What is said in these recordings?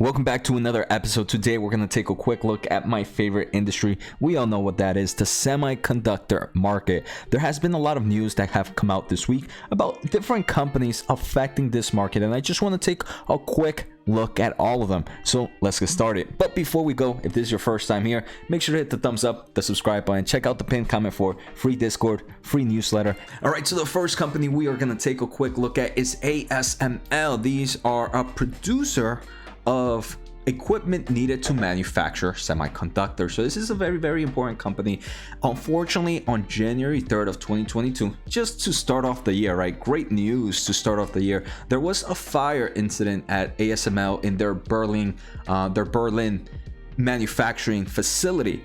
Welcome back to another episode. Today we're going to take a quick look at my favorite industry. We all know what that is, the semiconductor market. There has been a lot of news that have come out this week about different companies affecting this market, and I just want to take a quick look at all of them. So let's get started. But before we go, if this is your first time here, make sure to hit the thumbs up, the subscribe button, check out the pinned comment for free Discord, free newsletter. All right, so the first company we are going to take a quick look at is ASML. These are a producer of equipment needed to manufacture semiconductors. So this is a very important company. Unfortunately, on January 3rd of 2022, just to start off the year, right? Great news to start off the year. There was a fire incident at ASML in their Berlin manufacturing facility.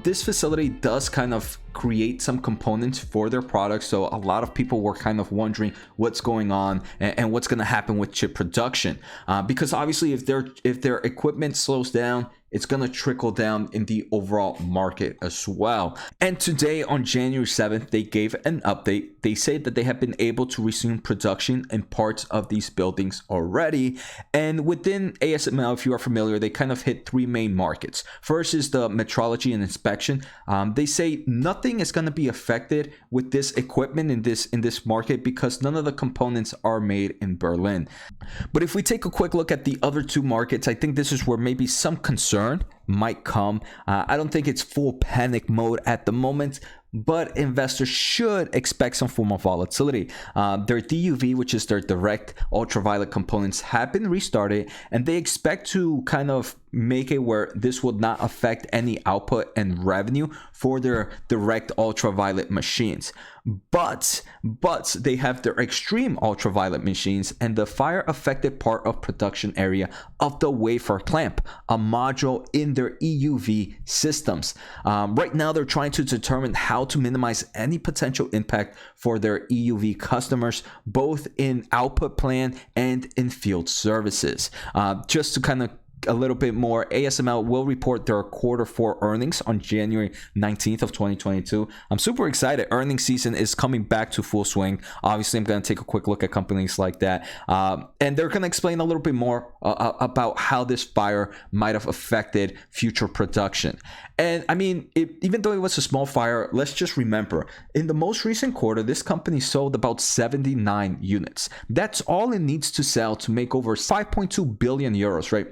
This facility does kind of create some components for their products, so a lot of people were kind of wondering what's going on and what's going to happen with chip production, because obviously if their equipment slows down, it's going to trickle down in the overall market as well. And today on January 7th, they gave an update. They say that they have been able to resume production in parts of these buildings already. And within ASML, if you are familiar, they kind of hit three main markets. First is the metrology and inspection. They say nothing is going to be affected with this equipment in this market because none of the components are made in Berlin. But if we take a quick look at the other two markets, I think this is where maybe some concern might come. I don't think it's full panic mode at the moment, but investors should expect some form of volatility. Their DUV, which is their direct ultraviolet components, have been restarted, and they expect to kind of make it where this will not affect any output and revenue for their direct ultraviolet machines. But they have their extreme ultraviolet machines and the fire affected part of production area of the wafer clamp, a module in their EUV systems. Right now, they're trying to determine how to minimize any potential impact for their EUV customers, both in output plan and in field services. Just to kind of a little bit more, ASML will report their Q4 earnings on January 19th of 2022. I'm super excited. Earnings season is coming back to full swing. Obviously, I'm going to take a quick look at companies like that. And they're going to explain a little bit more about how this fire might have affected future production. And I mean, even though it was a small fire, let's just remember, in the most recent quarter, this company sold about 79 units. That's all it needs to sell to make over 5.2 billion euros, right?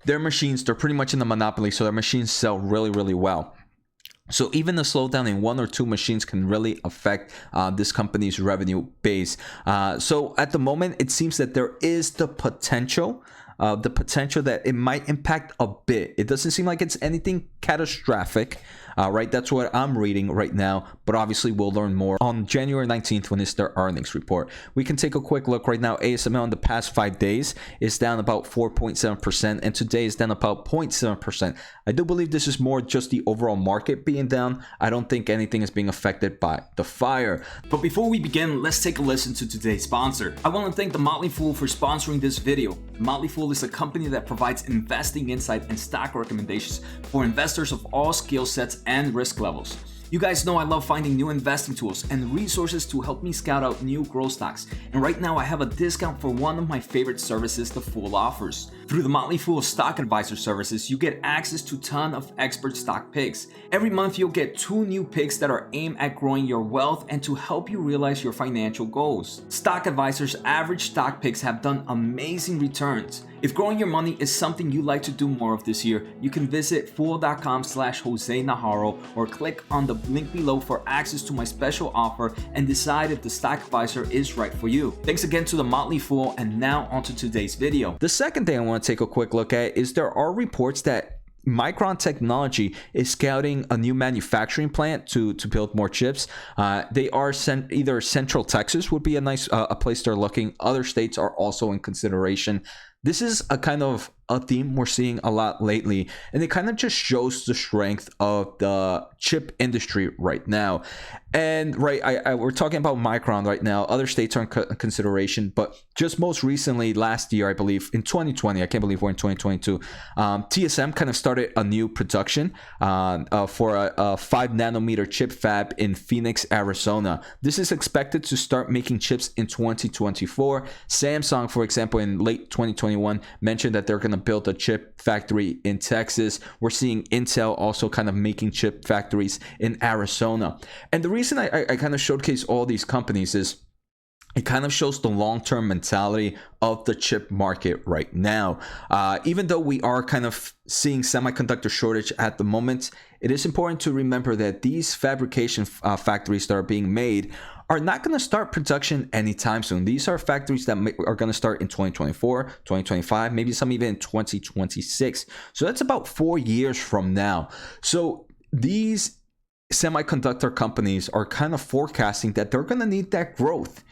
Their machines, they're pretty much in the monopoly, so their machines sell really well. So even a slowdown in one or two machines can really affect this company's revenue base. So at the moment, it seems that there is the potential that it might impact a bit. It doesn't seem like it's anything catastrophic, right? That's what I'm reading right now, but obviously we'll learn more on January 19th when it's their earnings report. We can take a quick look right now. ASML in the past 5 days is down about 4.7%, and today is down about 0.7%. I do believe this is more just the overall market being down. I don't think anything is being affected by the fire. But before we begin, let's take a listen to today's sponsor. I want to thank the Motley for sponsoring this video. Motley is a company that provides investing insight and stock recommendations for investors of all skill sets and risk levels. You guys know I love finding new investing tools and resources to help me scout out new growth stocks. And right now I have a discount for one of my favorite services, the Fool offers. Through the Motley Fool Stock Advisor services, you get access to a ton of expert stock picks. Every month you'll get 2 new picks that are aimed at growing your wealth and to help you realize your financial goals. Stock Advisor's average stock picks have done amazing returns. If growing your money is something you'd like to do more of this year, you can visit fool.com/Jose Najarro or click on the link below for access to my special offer and decide if the stock advisor is right for you. Thanks again to the Motley Fool, and now onto today's video. The second thing I want to take a quick look at is there are reports that Micron Technology is scouting a new manufacturing plant to build more chips. They are either Central Texas would be a nice a place they're looking. Other states are also in consideration. This is a kind of a theme we're seeing a lot lately, and it kind of just shows the strength of the chip industry right now. And we're talking about Micron right now. Other states are in consideration, but just most recently, last year, I believe, in 2020, I can't believe we're in 2022, TSM kind of started a new production for a 5 nanometer chip fab in Phoenix, Arizona. This is expected to start making chips in 2024. Samsung, for example, in late 2021, mentioned that they're going to build a chip factory in Texas. We're seeing Intel also kind of making chip factories in Arizona. And the reason I kind of showcase all these companies is it kind of shows the long-term mentality of the chip market right now. Even though we are kind of seeing semiconductor shortage at the moment, it is important to remember that these fabrication factories that are being made are not going to start production anytime soon. These are factories that are going to start in 2024, 2025, maybe some even in 2026. So that's about 4 years from now. So these semiconductor companies are kind of forecasting that they're going to need that growth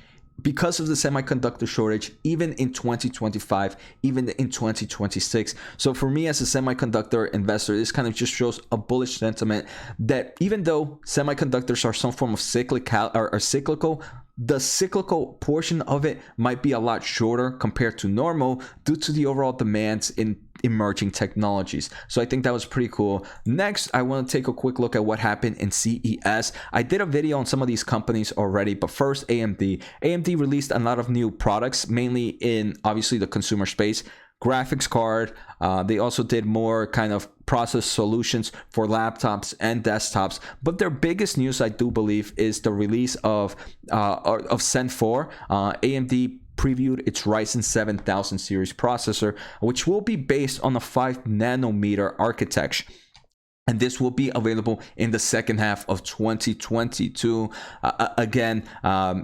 because of the semiconductor shortage, even in 2025, even in 2026. So for me as a semiconductor investor, this kind of just shows a bullish sentiment that even though semiconductors are some form of cyclical, the cyclical portion of it might be a lot shorter compared to normal due to the overall demands in emerging technologies. So I think that was pretty cool. Next, I want to take a quick look at what happened in CES. I did a video on some of these companies already, but first AMD. AMD released a lot of new products, mainly in obviously the consumer space. Graphics card. They also did more kind of process solutions for laptops and desktops. But their biggest news, I do believe, is the release of Zen 4. AMD previewed its Ryzen 7000 series processor, which will be based on a 5 nanometer architecture. And this will be available in the second half of 2022. Again,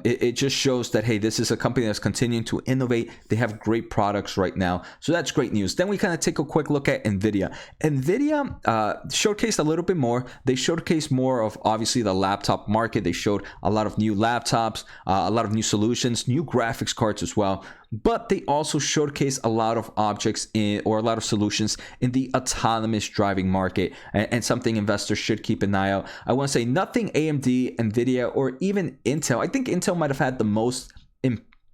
it just shows that, hey, this is a company that's continuing to innovate. They have great products right now. So that's great news. Then we kind of take a quick look at Nvidia. Nvidia showcased a little bit more. They showcased more of, obviously, the laptop market. They showed a lot of new laptops, a lot of new solutions, new graphics cards as well. But they also showcase a lot of objects or a lot of solutions in the autonomous driving market, and something investors should keep an eye out. I want to say nothing AMD, Nvidia, or even Intel. I think Intel might have had the most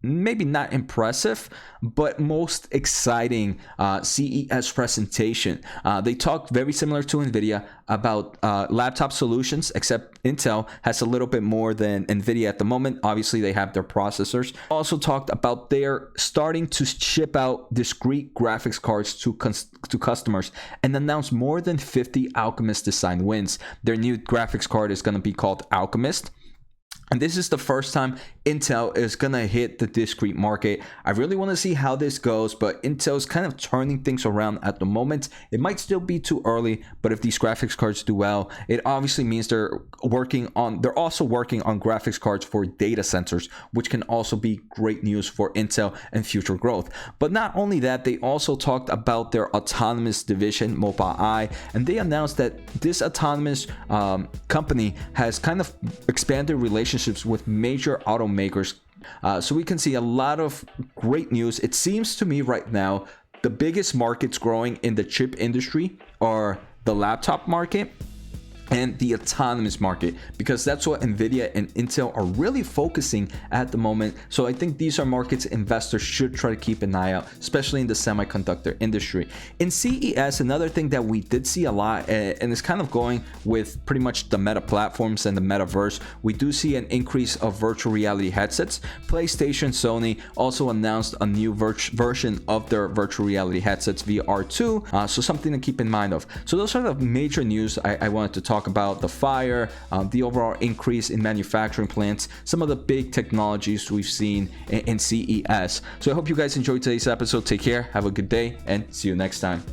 maybe not impressive, but most exciting CES presentation. They talked very similar to Nvidia about laptop solutions, except Intel has a little bit more than Nvidia at the moment. Obviously, they have their processors. Also talked about they're starting to ship out discrete graphics cards to customers and announced more than 50 Alchemist design wins. Their new graphics card is going to be called Alchemist. And this is the first time Intel is going to hit the discrete market. I really want to see how this goes, but Intel's kind of turning things around at the moment. It might still be too early, but if these graphics cards do well, it obviously means they're also working on graphics cards for data centers, which can also be great news for Intel and future growth. But not only that, they also talked about their autonomous division, Mobileye, and they announced that this autonomous company has kind of expanded relationships with major automakers. So we can see a lot of great news. It seems to me right now, the biggest markets growing in the chip industry are the laptop market and the autonomous market, because that's what Nvidia and Intel are really focusing at the moment. So I think these are markets investors should try to keep an eye out, especially in the semiconductor industry. In CES, another thing that we did see a lot, and it's kind of going with pretty much the meta platforms and the metaverse, we do see an increase of virtual reality headsets. PlayStation, Sony also announced a new version of their virtual reality headsets, VR2, so something to keep in mind of. So those are the major news I wanted to talk about. The fire, the overall increase in manufacturing plants, some of the big technologies we've seen in CES. So I hope you guys enjoyed today's episode. Take care, have a good day, and see you next time.